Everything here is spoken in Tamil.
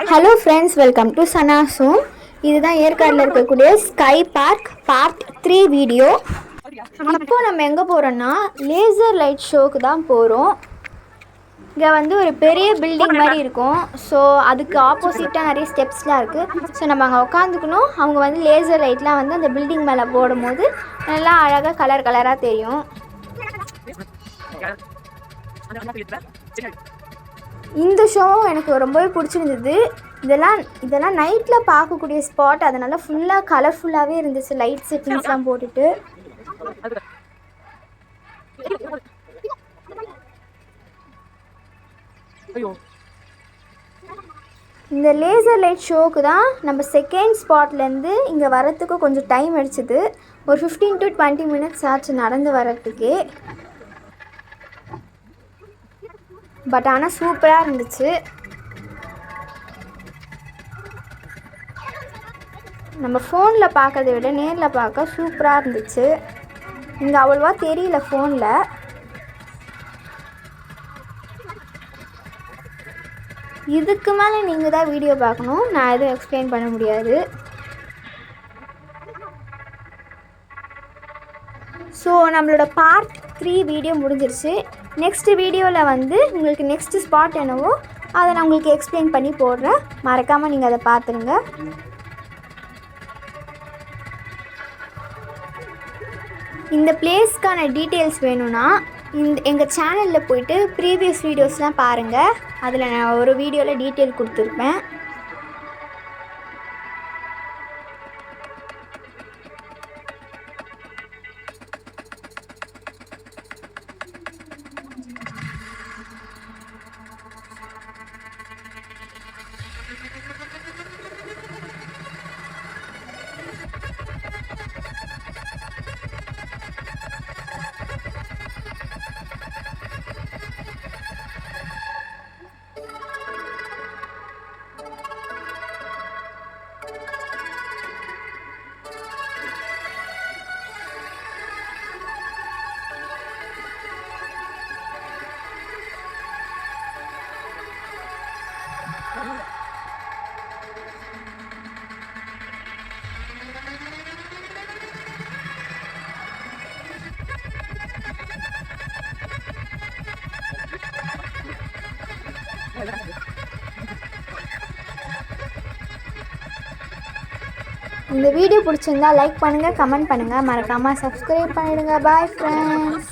ஹலோ ஃப்ரெண்ட்ஸ், வெல்கம் டு சனாசோம். இதுதான் ஏற்காடில் இருக்கக்கூடிய ஸ்கை பார்க் பார்ட் 3 வீடியோ. இப்போ நம்ம எங்கே போகிறோன்னா லேசர் லைட் ஷோக்கு தான் போகிறோம். இங்கே வந்து ஒரு பெரிய பில்டிங் மாதிரி இருக்கும். ஸோ அதுக்கு ஆப்போசிட்டாக நிறைய ஸ்டெப்ஸ்லாம் இருக்குது. ஸோ நம்ம அங்கே உட்காந்துக்கணும். அவங்க வந்து லேசர் லைட்லாம் வந்து அந்த பில்டிங் மேலே போடும் போது நல்லா அழகாக கலர் கலராக தெரியும். இந்த ஷோவும் எனக்கு ரொம்பவே பிடிச்சிருந்தது. இதெல்லாம் நைட்டில் பார்க்கக்கூடிய ஸ்பாட். அதனால் ஃபுல்லாக கலர்ஃபுல்லாகவே இருந்துச்சு, லைட் செட்டிங்ஸ்லாம் போட்டுட்டு. இந்த லேசர் லைட் ஷோக்கு தான் நம்ம செகண்ட் ஸ்பாட்லேருந்து இங்கே வரத்துக்கு கொஞ்சம் டைம் அடிச்சுது. ஒரு 15 to 20 minutes ஆச்சு நடந்து வர்றதுக்கே. பட் ஆனால் சூப்பராக இருந்துச்சு. நம்ம ஃபோனில் பார்க்கறத விட நேரில் பார்க்க சூப்பராக இருந்துச்சு. இங்கே அவ்வளோவா தெரியல ஃபோனில். இதுக்கு மேலே நீங்கள் தான் வீடியோ பார்க்கணும், நான் எதுவும் எக்ஸ்பிளைன் பண்ண முடியாது. ஸோ நம்மளோட பார்ட் 3 வீடியோ முடிஞ்சிருச்சு. நெக்ஸ்ட்டு வீடியோவில் வந்து உங்களுக்கு நெக்ஸ்ட்டு ஸ்பாட் என்னவோ அதை நான் உங்களுக்கு எக்ஸ்பிளைன் பண்ணி போடுறேன். மறக்காமல் நீங்கள் அதை பார்த்துருங்க. இந்த பிளேஸ்க்கான டீட்டெயில்ஸ் வேணும்னா எங்கள் சேனலில் போய்ட்டு ப்ரீவியஸ் வீடியோஸ்லாம் பாருங்கள். அதில் நான் ஒரு வீடியோவில் டீட்டெயில் கொடுத்துருப்பேன். இந்த வீடியோ பிடிச்சிருந்தா லைக் பண்ணுங்கள், கமெண்ட் பண்ணுங்கள், மறக்காமல் சப்ஸ்கிரைப் பண்ணிடுங்க. Bye friends.